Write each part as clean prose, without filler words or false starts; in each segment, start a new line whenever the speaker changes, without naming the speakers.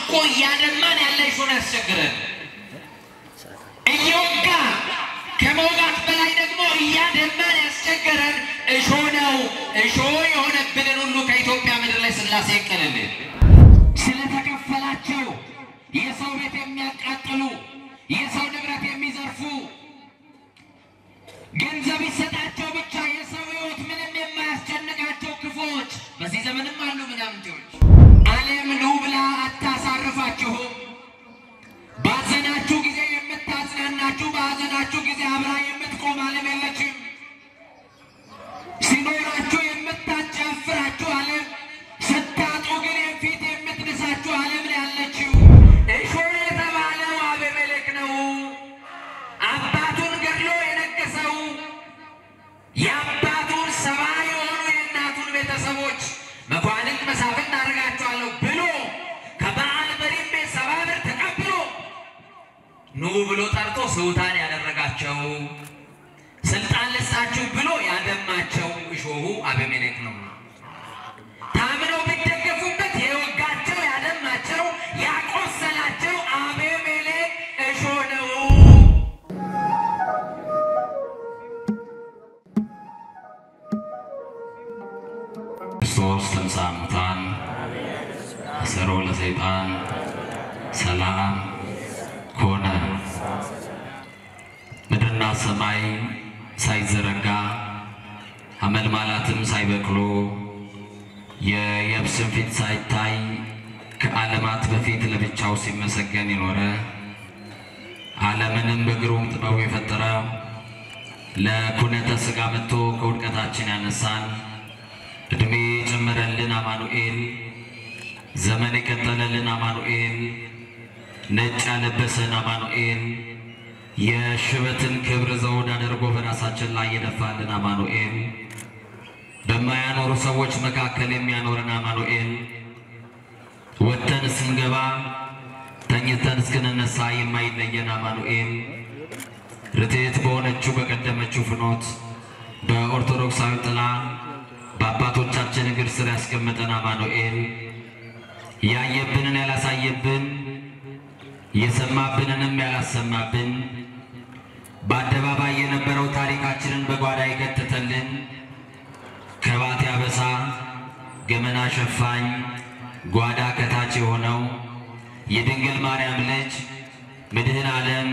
እኮ ያደማን ያለ እሾህ ያስቸግረን እየወጋ ከመውጋት በላይ ደግሞ ያደማን ያስቸግረን እሾህ ነው እሾህ የሆነብንን ሁሉ ከኢትዮጵያ ምድር ላይ ስላሴ ይቀልልን ስለተከፈላቸው የሰው ቤት የሚያቃጥሉ የሰው ንብረት የሚዘርፉ ገንዘብ ይሰጣቸው ብቻ የሰው ሕይወት ምንም የማያስጨንቃቸው ክፉዎች በዚህ ዘመንም አሉ ምናምንቴዎች ዓለም ነው ብላ አታሳርፋችሁ ባዘናችሁ ጊዜ የምታጽናናችሁ ባዘናችሁ ጊዜ አብራ የምትቆም ዓለም የለችም ሲኖራችሁ የምታጫፍራችሁ ዓለም ስታጡ ግን የፊት የምትነሳችሁ ዓለም ነው ያለችው እሾህ የተባለው አቤሜሌክ ነው አባቱን ገድሎ የነገሰው የአባቱን ሰባ የሆኑ የእናቱን ቤተሰቦች መኳንንት መሳፍንት አደርጋቸዋለሁ ብሎ ከበዓል በሪም ቤት 70 ብር ተቀብሎ ኑ ብሎ ጠርቶ ስውታን ያደረጋቸው ስልጣን ልስጣችሁ ብሎ ያደማቸው እሾሁ አቤሜሌክ ነው ታምነው ቢደገፉበት የወጋቸው ያደማቸው ያቆሰላቸው አቤሜሌክ እሾህ ነው ክርስቶስ ተንሥአ እሙታን አሰሮ ለሰይጣን ሰላም ኮነ ምድርና ሰማይ ሳይዘረጋ አመልማላትም ሳይበቅሉ የየብስም ፊት ሳይታይ ከዓለማት በፊት ለብቻው ሲመሰገን የኖረ ዓለምንም በግሩም ጥበቡ የፈጠረ ለኩነተ ሥጋ መጥቶ ከውድቀታችን ያነሳን እድሜ ጨመረልን አማኑኤል ዘመን የቀጠለልን አማኑኤል ነጭ ያለበሰን አማኑኤል የሽበትን ክብር ዘውድ አድርጎ በራሳችን ላይ የደፋልን አማኑኤል በማያኖሩ ሰዎች መካከል የሚያኖረን አማኑኤል ወጥተን ስንገባ ተኝተን እስክንነሳ የማይለየን አማኑኤል ርትዕት በሆነችው በቀደመችው ፍኖት በኦርቶዶክሳዊ ጥላ በአባቶቻችን እግር ስር ያስቀመጠን አማኑኤል ያየብንን ያላሳየብን የሰማብንንም ያላሰማብን በአደባባይ የነበረው ታሪካችንን በጓዳ የከተተልን ከባት ያበሳ ገመና ሸፋኝ ጓዳ ከታች የሆነው የድንግል ማርያም ልጅ መድኃኔ ዓለም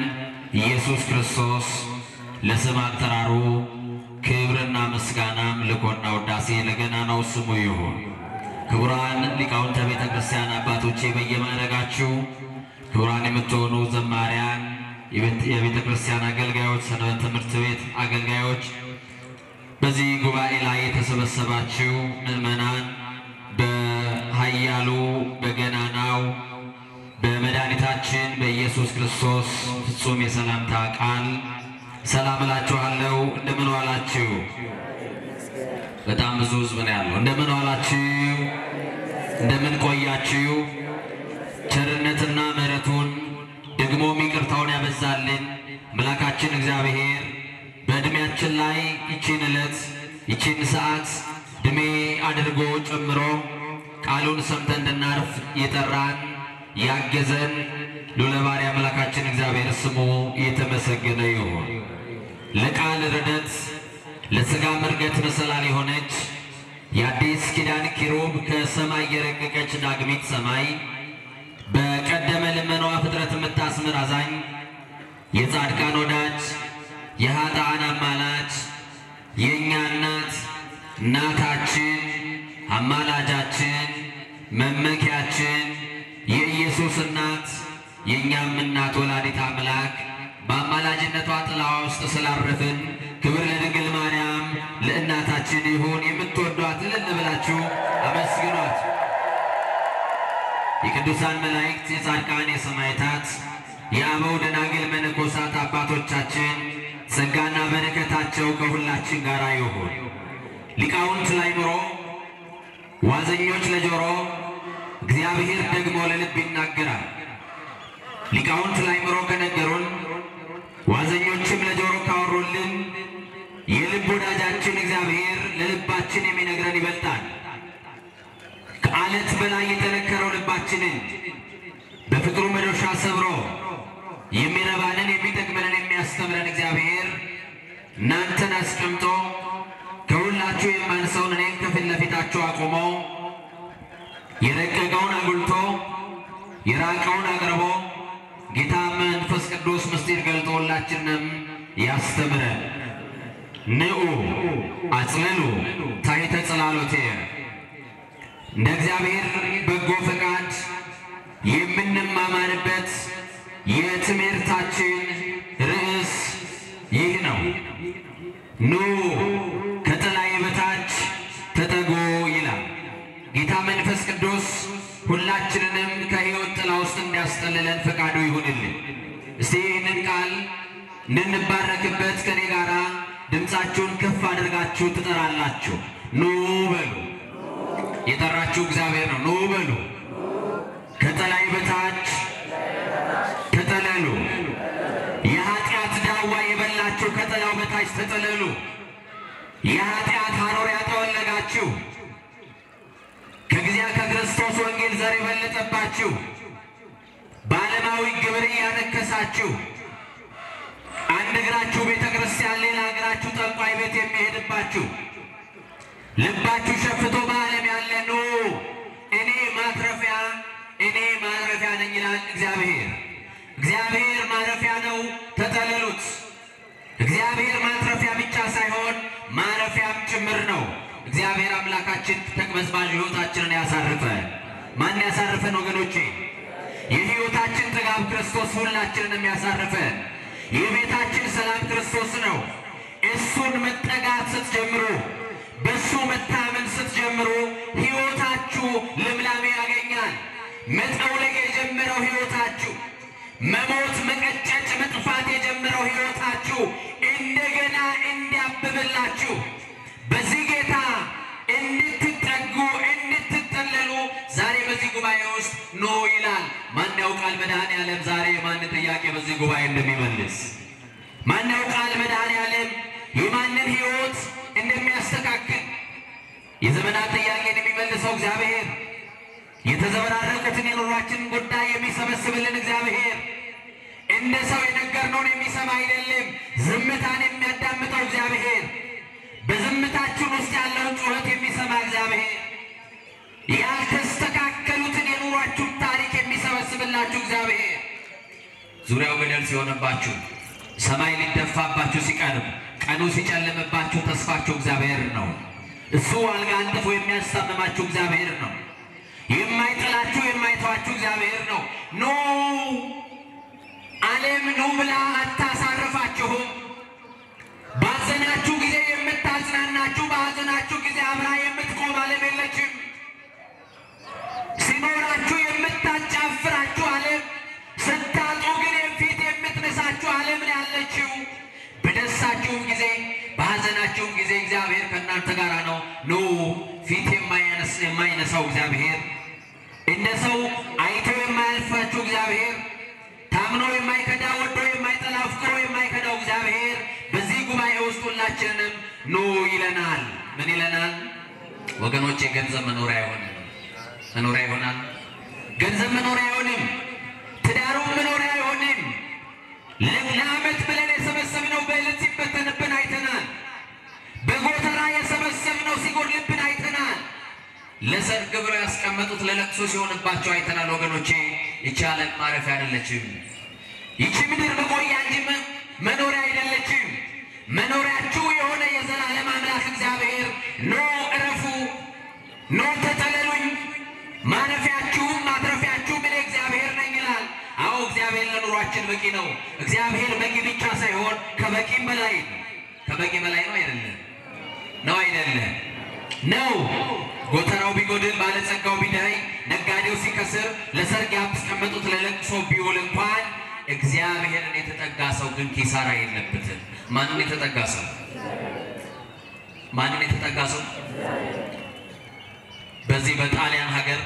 ኢየሱስ ክርስቶስ ለስም አጠራሩ ክብርና ምስጋና ልኮና ውዳሴ ለገናናው ስሙ ይሁን። ክቡራን ሊቃውንተ ቤተ ክርስቲያን አባቶቼ በየማዕረጋችሁ ክቡራን የምትሆኑ ዘማሪያን የቤተ ክርስቲያን አገልጋዮች ሰንበት ትምህርት ቤት አገልጋዮች በዚህ ጉባኤ ላይ የተሰበሰባችሁ ምዕመናን በኃያሉ በገናናው በመድኃኒታችን በኢየሱስ ክርስቶስ ፍጹም የሰላምታ ቃል ሰላም እላችኋለሁ። እንደምን ዋላችሁ? በጣም ብዙ ሕዝብ ነው ያለው። እንደምን ዋላችሁ? እንደምን ቆያችሁ? ቸርነትና ምሕረቱን ደግሞ ይቅርታውን ያበዛልን አምላካችን እግዚአብሔር በእድሜያችን ላይ ይቺን ዕለት ይቺን ሰዓት እድሜ አድርጎ ጨምሮ ቃሉን ሰምተን እንድናርፍ የጠራን ያገዘን ልዑለ ባሕርይ አምላካችን እግዚአብሔር ስሙ የተመሰገነ ይሁን። ለቃል ረደት ለሥጋ መርገት መሰላል የሆነች የአዲስ ኪዳን ኪሩብ ከሰማይ የረቀቀች ዳግሚት ሰማይ በቀደመ ልመናዋ ፍጥረት የምታስምር አዛኝ የጻድቃን ወዳጅ የኃጥአን አማላጅ የእኛ እናት እናታችን አማላጃችን መመኪያችን የኢየሱስ እናት የእኛም እናት ወላዲተ አምላክ በአማላጅነቷ ጥላዋ ውስጥ ስላረፍን ክብር ለድንግል ማርያም ለእናታችን ይሁን። የምትወዷት እልል ብላችሁ አመስግኗት። የቅዱሳን መላእክት የጻድቃን የሰማዕታት የአበው ደናግል መነኮሳት አባቶቻችን ጸጋና በረከታቸው ከሁላችን ጋር ይሁን። ሊቃውንት ለአእምሮ ዋዘኞች ለጆሮ እግዚአብሔር ደግሞ ለልብ ይናገራል። ሊቃውንት ለአእምሮ ከነገሩን ዋዘኞችም ለጆሮ ካወሩልን የልብ ወዳጃችን እግዚአብሔር ለልባችን የሚነግረን ይበልጣል። ከዓለት በላይ የተነከረው ልባችንን በፍቅሩ መዶሻ ሰብሮ የሚረባንን የሚጠቅመንን የሚያስተምረን እግዚአብሔር እናንተን አስቀምጦ ከሁላችሁ የማንሰውን እኔን ከፊት ለፊታችሁ አቆሞ የረቀቀውን አጉልቶ የራቀውን አቅርቦ ጌታ መንፈስ ቅዱስ ምስጢር ገልጦ ሁላችንም ያስተምረን። ንዑ አጽልሉ ታሕተ ጽላሎቴ እንደ እግዚአብሔር በጎ ፈቃድ የምንማማርበት የትምህርታችን ርዕስ ይህ ነው። ኑ ከጥላዬ በታች ተጠጉ ይላል። ጌታ መንፈስ ቅዱስ ሁላችንንም ከሕይወት ጥላ ውስጥ እንዲያስጠልለን ፈቃዱ ይሁንልን። እስቲ ይህንን ቃል እንድንባረክበት ከኔ ጋራ ድምፃችሁን ከፍ አድርጋችሁ ትጠራላችሁ። ኑ በሉ። የጠራችሁ እግዚአብሔር ነው። ኑ በሉ። ከጥላዬ በታች ተጠለሉ። የኃጢአት ዳዋ የበላችሁ ከጥላው በታች ተጠለሉ። የኃጢአት ሐሩር ያጠወለጋችሁ ከክርስቶስ ወንጌል ዘር የበለጠባችሁ በዓለማዊ ግብር ያነከሳችሁ አንድ እግራችሁ ቤተ ክርስቲያን ሌላ እግራችሁ ጠንቋይ ቤት የሚሄድባችሁ ልባችሁ ሸፍቶ በዓለም ያለ ኑ እኔ ማረፊያ ነኝ ይላል እግዚአብሔር። እግዚአብሔር ማረፊያ ነው፣ ተጠለሉት። እግዚአብሔር ማረፊያ ብቻ ሳይሆን ማረፊያም ጭምር ነው። እግዚአብሔር አምላካችን ተቅበዝባዥ ሕይወታችንን ያሳርፈን። ማን ያሳርፈን ወገኖቼ? የሕይወታችን ጥጋብ ክርስቶስ ሁላችንንም ያሳርፈን። የቤታችን ሰላም ክርስቶስ ነው። እሱን መጠጋት ስትጀምሩ፣ በሱ መታመን ስትጀምሩ ሕይወታችሁ ልምላሜ ያገኛል። መጠውለግ የጀመረው ሕይወታችሁ፣ መሞት፣ መቀጨጭ፣ መጥፋት የጀመረው ሕይወታችሁ እንደገና እንዲያብብላችሁ በዚህ ጌታ እንድትጠጉ እንድትጠለሉ ዛሬ በዚህ ጉባኤ ውስጥ ኑ ይላል። ማን ያውቃል መድኃኔዓለም ዛሬ የማን ጥያቄ በዚህ ጉባኤ እንደሚመልስ? ማን ያውቃል መድኃኔዓለም የማንን ሕይወት እንደሚያስተካክል? የዘመናት ጥያቄን የሚመልሰው እግዚአብሔር፣ የተዘበራረቁትን የኑሯችንን ጉዳይ የሚሰበስብልን እግዚአብሔር፣ እንደ ሰው የነገርነውን የሚሰማ አይደለም፣ ዝምታን የሚያዳምጠው እግዚአብሔር፣ በዝምታችን ውስጥ ያለውን ጩኸት የሚሰማ እግዚአብሔር፣ ያልተስተካከሉትን የኑሯችሁን ታሪክ የሚሰበስብላችሁ እግዚአብሔር፣ ዙሪያው ገደል ሲሆንባችሁ፣ ሰማይ ሊደፋባችሁ ሲቀርብ፣ ቀኑ ሲጨልምባችሁ ተስፋችሁ እግዚአብሔር ነው። እሱ አልጋ አንጥፎ የሚያስታምማችሁ እግዚአብሔር ነው። የማይጥላችሁ የማይተዋችሁ እግዚአብሔር ነው። ኑ ዓለም ኑ ብላ አታሳርፋችሁም። ባዘናችሁ ጊዜ የምታጽናናችሁ፣ በሐዘናችሁ ጊዜ አብራ የምትቆም ዓለም የለችም። ሲኖራችሁ የምታጫፍራችሁ ዓለም፣ ስታጡ ግን ፊት የምትነሳችሁ ዓለም ነው ያለችው። በደስታችሁም ጊዜ በሐዘናችሁም ጊዜ እግዚአብሔር ከእናንተ ጋር ነው። ኑ ፊት የማይነሳው እግዚአብሔር፣ እንደ ሰው አይቶ የማያልፋችሁ እግዚአብሔር፣ ታምኖ የማይከዳ ወዶ የማይጠላ አፍቅሮ የማይከዳው እግዚአብሔር በዚህ ጉባኤ ውስጥ ሁላችንንም ኑ ይለናል። ምን ይለናል ወገኖቼ? ገንዘብ መኖሪያ ይሆናል። ገንዘብ መኖሪያ አይሆንም። ትዳሩም መኖሪያ አይሆንም። ለዓመት ብለን የሰበሰብነው በዕለት ሲበተንብን አይተናል። በጎተራ የሰበሰብነው ሲጎድልብን አይተናል። ለሰርግ ብለው ያስቀመጡት ለለቅሶ ሲሆንባቸው አይተናል። ወገኖቼ ይቺ ዓለም ማረፊያ አይደለችም። ይቺ ምድር መቆያ እንጂ መኖሪያ አይደለችም። መኖሪያችሁ የሆነ የዘላለም አምላክ እግዚአብሔር ኖ እረፉ፣ ኖ ተጠለሉኝ፣ ማረፊያችሁም ማትረፊያችሁም እኔ እግዚአብሔር ነኝ ይላል። አዎ እግዚአብሔር ለኑሯችን በቂ ነው። እግዚአብሔር በቂ ብቻ ሳይሆን ከበቂም በላይ ነው። ከበቂ በላይ ነው አይደለም? ነው አይደለም? ነው። ጎተራው ቢጎድል ባለጸጋው ቢደኸይ ነጋዴው ሲከስር ለሰርግ ያስቀመጡት ለለቅሶ ቢውል እንኳን እግዚአብሔርን የተጠጋ ሰው ግን ኪሳራ የለበትም። ማንን የተጠጋ ሰው? ማንን የተጠጋ ሰው? በዚህ በጣሊያን ሀገር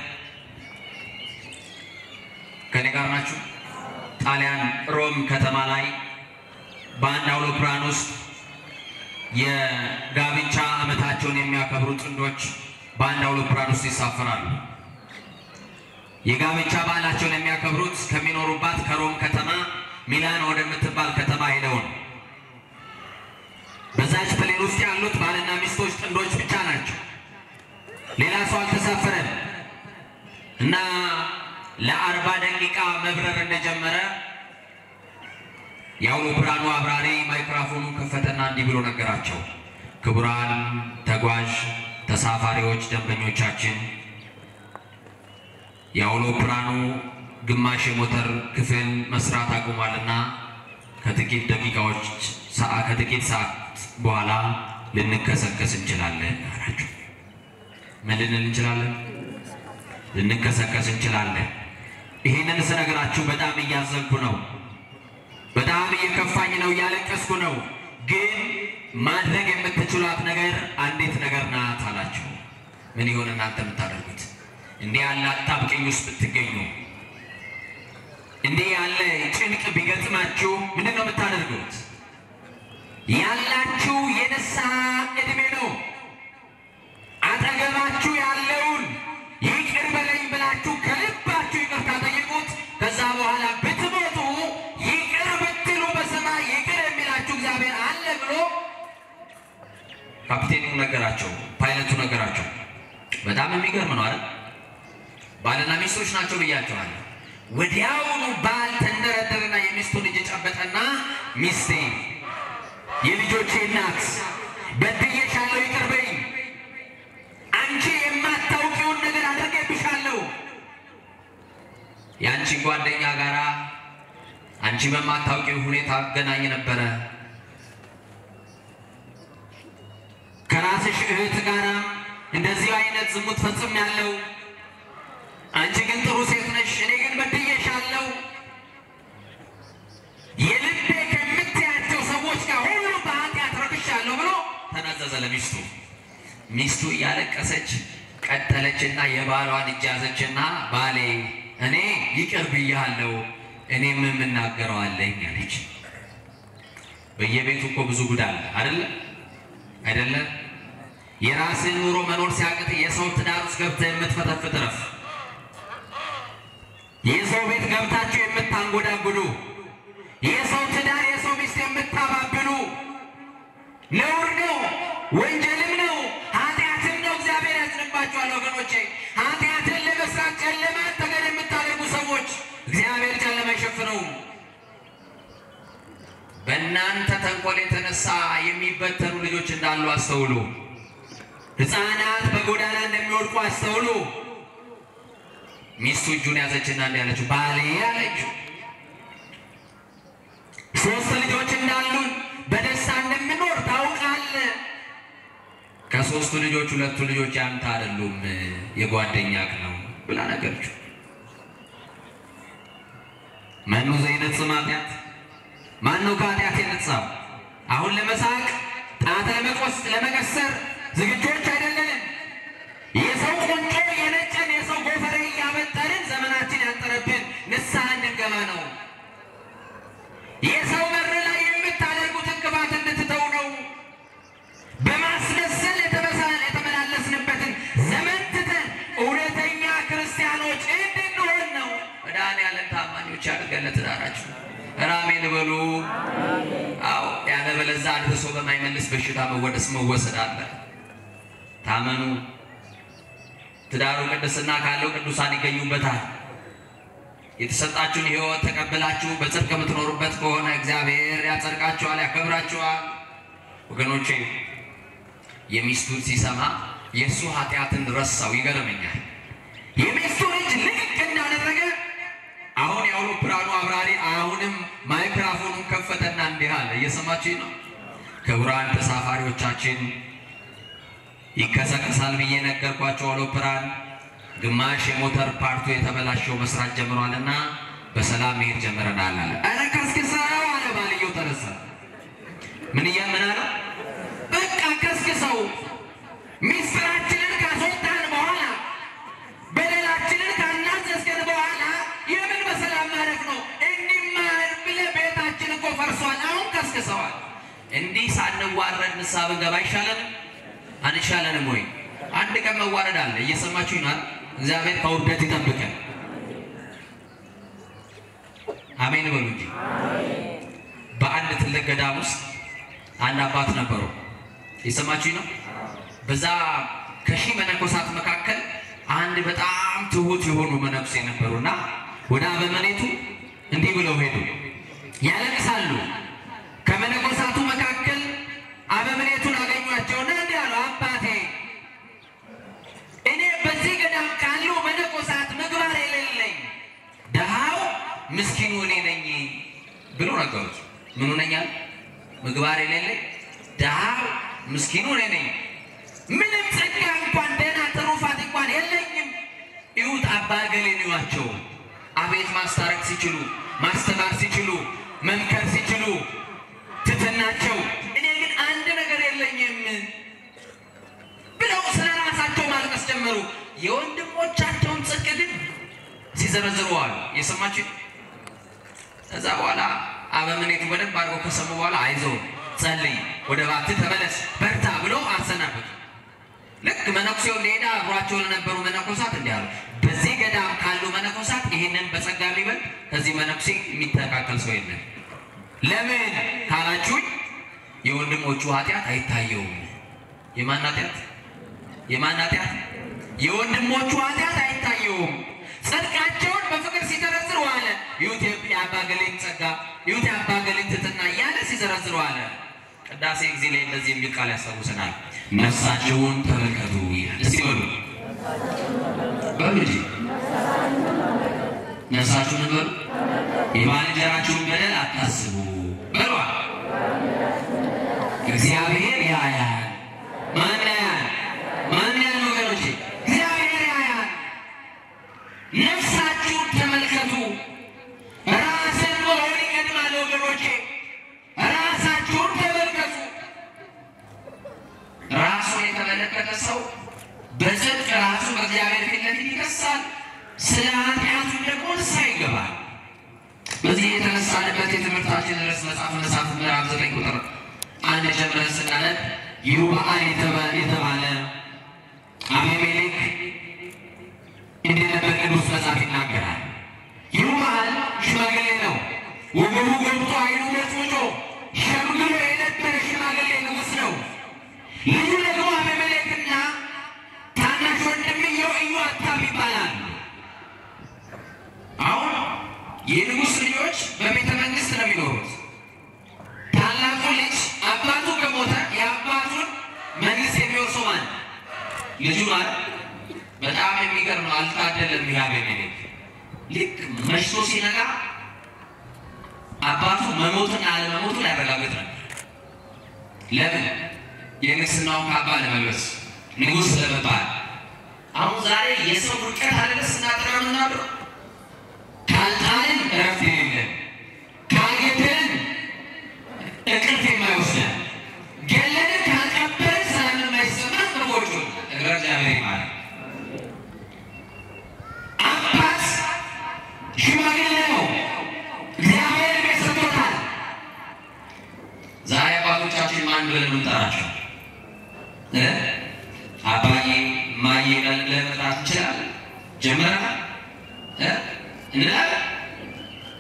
ከኔ ጋር ናችሁ? ጣሊያን ሮም ከተማ ላይ በአንድ አውሮፕላን ውስጥ የጋብቻ ዓመታቸውን የሚያከብሩ ጥንዶች በአንድ አውሮፕላን ውስጥ ይሳፈራሉ። የጋብቻ በዓላቸውን የሚያከብሩ የሚያከብሩት ከሚኖሩባት ከሮም ከተማ ሚላን ወደምትባል ከተማ ሄደው ነው። በዛች ፕሌን ውስጥ ያሉት ባልና ሚስቶች ጥንዶች ብቻ ናቸው። ሌላ ሰው አልተሳፈረም። እና ለ40 ደቂቃ መብረር እንደጀመረ የአውሮፕላኑ አብራሪ ማይክሮፎኑን ከፈተና እንዲህ ብሎ ነገራቸው። ክቡራን ተጓዥ ተሳፋሪዎች፣ ደንበኞቻችን የአውሮፕላኑ ግማሽ የሞተር ክፍል መስራት አቁሟልና ከጥቂት ሰዓት በኋላ ልንከሰከስ እንችላለን አላቸው። ምን ልንል እንችላለን? ልንከሰከስ እንችላለን። ይሄንን ስነግራችሁ በጣም እያዘንኩ ነው፣ በጣም እየከፋኝ ነው፣ እያለቀስኩ ነው። ግን ማድረግ የምትችሏት ነገር አንዲት ነገር ናት አላችሁ። ምን ይሆን እናንተ የምታደርጉት? እንዲህ ያለ አጣብቂኝ ውስጥ ብትገኙ፣ እንዲህ ያለ ጭንቅ ቢገጥማችሁ ምንድን ነው የምታደርጉት? ያላችሁ የንስሐ ዕድሜ ነው። አጠገባችሁ ያለውን ይቅር በለኝ ብላችሁ ከልባችሁ ይቅርታ ጠይቁት። ከዛ በኋላ ብትሞቱ ይቅር ብትሉ በሰማይ ይቅር የሚላችሁ እግዚአብሔር አለ ብሎ ካፕቴኑ ነገራቸው፣ ፓይለቱ ነገራቸው። በጣም የሚገርም ነው አይደል? ባልና ሚስቶች ናቸው ብያቸዋል። ወዲያውኑ ባል ተንደረደረና የሚስቱን እጅ ጨበጠና ሚስቴ፣ የልጆቼ እናት፣ በድዬሻለሁ፣ ይቅር በይኝ። አንቺ የማታውቂውን ነገር አድርጌብሻለሁ። የአንቺ ጓደኛ ጋራ አንቺ በማታውቂው ሁኔታ አገናኝ ነበረ። ከራስሽ እህት ጋራ እንደዚህ አይነት ዝሙት ፈጽሜያለሁ። አንቺ ግን ጥሩ ሴት ነሽ፣ እኔ ግን በድዬሻለሁ። የልቤ ከምትያቸው ሰዎች ጋር ሁሉ በኃጢአት ረክሻለሁ ብሎ ተናዘዘ ለሚስቱ። ሚስቱ እያለቀሰች ቀጠለችና የባሏን እጅ ያዘችና ባሌ፣ እኔ ይቅር ብያለሁ፣ እኔም የምናገረው አለኝ አለች። በየቤቱ እኮ ብዙ ጉድ አለ አይደለ? የራስን ኑሮ መኖር ሲያቅት የሰው ትዳር ውስጥ ገብተህ የምትፈተፍት ረፍ፣ የሰው ቤት ገብታችሁ የምታንጎዳጉዱ፣ የሰው ትዳር የሰው ሚስት የምታባብሉ ነውር ነው፣ ወንጀልም ነው፣ ኃጢአትም ነው። እግዚአብሔር ያዝንባችኋል ወገኖቼ። ኃጢአትን ለመስራት ጨለማ ተገን የምታደርጉ ሰዎች እግዚአብሔር ጨለማ አይሸፍነውም። በእናንተ ተንኮል የተነሳ የሚበተኑ ልጆች እንዳሉ አስተውሉ። ሕፃናት በጎዳና እንደሚወድቁ አስተውሉ። ሚስቱ እጁን ያዘችና እንዲህ አለችው፣ ባሌ አለችው፣ 3 ልጆች እንዳሉን በደስታ እንደምኖር ታውቃለህ። ከ3ቱ ልጆች 2ቱ ልጆች ያንተ አይደሉም የጓደኛክ ነው ብላ ነገረችው። ማን ነው ዘይነጽም ኃጢአት? ማን ነው ከኃጢአት የነጻው? አሁን ለመሳቅ ጣት ለመቀሰር ዝግጆች አይደለንም። የሰው ቁንጮ የነጨን የሰው ጎፈሬ እያበጠርን ዘመናችን ያጠረብን ንስሐ እንድንገባ ነው። የሰው በር ላይ የምታደርጉት እንቅፋት እንድትተው ነው። በማስመሰል የተመላለስንበትን ዘመን ትተን እውነተኛ ክርስቲያኖች እንድንሆን ነው። መድኃኔዓለም ታማኞች ያድርገን ለትዳራችሁ። አሜን በሉ። አዎ፣ ያለበለዚያ አድርሶ በማይመልስ በሽታ መወሰድ አለ። ታመኑ። ትዳሩ ቅድስና ካለው ቅዱሳን ይገኙበታል። የተሰጣችሁን ሕይወት ተቀበላችሁ በጽድቅ የምትኖሩበት ከሆነ እግዚአብሔር ያጸድቃችኋል፣ ያከብራችኋል። ወገኖቼ፣ የሚስቱን ሲሰማ የእሱ ኃጢአትን ረሳው። ይገርመኛል። የሚስቱን እጅ ልቅቅ እንዳደረገ አሁን የአውሮፕላኑ አብራሪ አሁንም ማይክሮፎኑን ከፈተና እንዲህ አለ። እየሰማችሁኝ ነው? ክቡራን ተሳፋሪዎቻችን፣ ይከሰከሳል ብዬ ነገርኳቸው። አውሮፕላን ግማሽ የሞተር ፓርቱ የተበላሸው መስራት ጀምሯልና በሰላም መሄድ ጀምረናል አለ። ኧረ ከስክሰው አለ ባልየው ተነሳ። ምን አለ? በቃ ከስክሰው። ሚስጥራችንን ካስወጣን በኋላ በደላችንን ካናዘዝከን በኋላ የምን በሰላም ማረፍ ነው? እንዲማር ብለህ ቤታችን እኮ ፈርሷል። አሁን ከስክሰዋል። እንዲህ ሳንዋረድ ንስሐ ብንገባ አይሻለንም? አንሻለንም ወይ? አንድ ቀን መዋረድ አለ። እየሰማችሁ ይናል። እግዚአብሔር ከውርደት ይጠብቀን። አሜን በሉ እንጂ። በአንድ ትልቅ ገዳም ውስጥ አንድ አባት ነበሩ። የሰማችሁኝ ነው? በዛ ከሺህ መነኮሳት መካከል አንድ በጣም ትሁት የሆኑ መነኩሴ ነበሩና ወደ አበምኔቱ እንዲህ ብለው ሄዱ። ያለቅሳሉ። ከመነኮሳቱ መካከል አበምኔቱን አገኟቸውና እንዲህ አሉ፣ አባቴ እኔ በዚህ ገዳም ካሉ መነኮሳት ምግባር የሌለኝ ደሃው ምስኪኑ እኔ ነኝ ብሎ ነገሩት። ምኑ ነኝ አለ? ምግባር የሌለኝ ደሃው ምስኪኑ እኔ ነኝ። ምንም ጸጋ እንኳን ደህና ትሩፋት እንኳን የለኝም። ይሁት አባ ገሌን ይዋቸው አቤት ማስታረቅ ሲችሉ፣ ማስተማር ሲችሉ፣ መምከር ሲችሉ ትትናቸው፣ እኔ ግን አንድ ነገር የለኝም ብለው ስለ ራሳቸው ማልቀስ ጀመሩ። የወንድሞቻቸውን ጽድቅ ግን ሲዘረዝሩዋል። የሰማችሁ? ከዛ በኋላ አበምኔቱ በደንብ አድርገው ከሰሙ በኋላ አይዞህ ጸልይ፣ ወደ ባትህ ተመለስ፣ በርታ ብለው አሰናበቱ። ልክ መነኩሴው ሌዳ አብሯቸው ለነበሩ መነኮሳት እንዲህ አሉ፣ በዚህ ገዳም ካሉ መነኮሳት ይህንን በጸጋ ሊበል ከዚህ መነኩሴ የሚተካከል ሰው የለም። ለምን ካላችሁኝ የወንድሞቹ ኃጢአት አይታየውም። የማን ኃጢአት? የማን ኃጢአት? የወንድሞቹ ኃጢአት አይታየውም። ጽድቃቸውን በፍቅር ሲዘረዝሩ አለ። ይሁት የአባ ገሌን ጸጋ፣ ይሁት የአባ ገሌን ትሕትና እያለ ሲዘረዝሩ አለ። ቅዳሴ ጊዜ ላይ እንደዚህ የሚል ቃል ያስታውሰናል። ነፍሳቸውን ተመልከቱ ይላል። እስቲ በሉ በሉ እንጂ ነፍሳችሁን በሉ፣ የባልንጀራችሁን በደል አታስቡ በሉ። እግዚአብሔር ያያል። ማን ያያል? ማን ያያል? ወገኖቼ እግዚአብሔር ያያል። ነፍሳችሁን ተመልከቱ። ራስን መሆን ይቀድማል ወገኖቼ። ራሳችሁን ተመልከቱ። ራሱን የተመለከተ ሰው በጽድቅ ራሱ በእግዚአብሔር ፊት ለፊት ይከሳል። ስለ ኃጢአቱ ደግሞ ንስሐ ይገባል። በዚህ የተነሳንበት የትምህርታችን ርዕስ መጽሐፈ መሳፍንት ምዕራፍ 9 ቁጥር 1 ጀምረን ስናነብ ይሩበኣል የተባለ አቤሜሌክ እንደነበር ቅዱስ መጽሐፍ ይናገራል። ይሩበኣል ሽማግሌ ነው። ወገቡ ገብቶ አይኑ መጥቶ ሸምግሎ የነበረ ሽማግሌ ንጉሥ ነው። ልጁ ደግሞ አቤሜሌክና ታናሽ ወንድምየው ኢዮአታም ይባላል። አሁን የንጉሥ ልጆች በቤተ መንግስት ነው የሚኖሩት። ታላቁ ልጅ አባቱ ከሞተ የአባቱን መንግስት የሚወርሰው ማን? ልጁ ማለት። በጣም የሚገርም ነው። አልታደለም። አቤሜሌክ ልክ መሽቶ ሲነጋ አባቱ መሞቱን አለመሞቱን ያረጋግጥ ነበር። ለምን? የንግስናውን ካባ ለመልበስ ንጉሥ ለመባል። አሁን ዛሬ የሰው ውድቀት አለስ እናጥራ ምናብር ካልጣልን እረፍት የሌለን፣ ካልገደልን እንቅልፍ የማይወስደን፣ ገለንን ካልቀበልን ሰላም የማይሰማን ቅርቦቹ እግረ እግዚአብሔር ማለት አባት ሽማግሌ ነው። እግዚአብሔር ቤት ሰጥቶታል። ዛሬ አባቶቻችን ማን ብለን የምንጠራቸው? አባዬ ማዬ ብለን ለመጥራት እንችላለን? ጀምረናል እንላለን።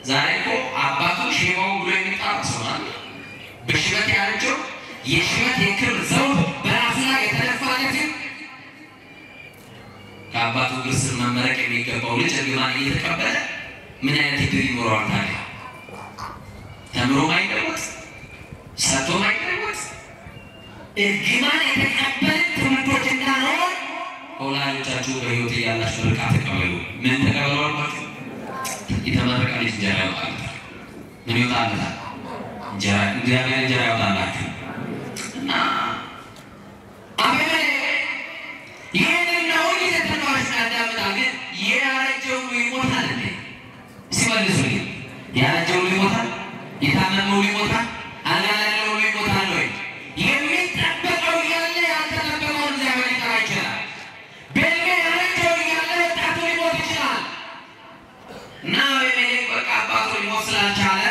ዛሬ እኮ አባቱ ሼማው ብሎ የሚጠራ ሰው አለ። በሽበት ያለችው የሽበት የክብር ዘውድ በራሱ ላይ የተደፋለት ከአባቱ እግር ስር መመረቅ የሚገባው ልጅ እርግማን እየተቀበለ ምን አይነት እድል ይኖረዋል ታዲያ? ተምሮ ማይለወጥ፣ ሰርቶ ማይለወጥ እርግማን የተቀበለ ትውልዶች እንዳንሆን ወላጆቻችሁ በሕይወት እያላችሁ ምርቃት ተቀበሉ። ምን ተቀበሉ አልኳችሁ? የተመረቀ ልጅ እንጀራ ያወጣለታል። ምን ይወጣለታል? እንጀራ። እግዚአብሔር እንጀራ ያወጣላችሁ እና አቤሜሌክ ይህንን ነው የተተናዋሽ ያዳምጣ። ግን ያረጀው ይሞታል እንዴ? ሲመልሱልኝ ያረጀው ይሞታል? የታመመው ይሞታል? አላላለው ይሞታል ወይ? የሚጠበቀው ያለ ያልተጠበቀውን እግዚአብሔር ሊጠራ ይችላል። በእድሜ ያረጀው ያለ ወጣቱ ሊሞት ይችላል። እና አቤሜሌክ በቃ አባቱ ሊሞት ስላልቻለ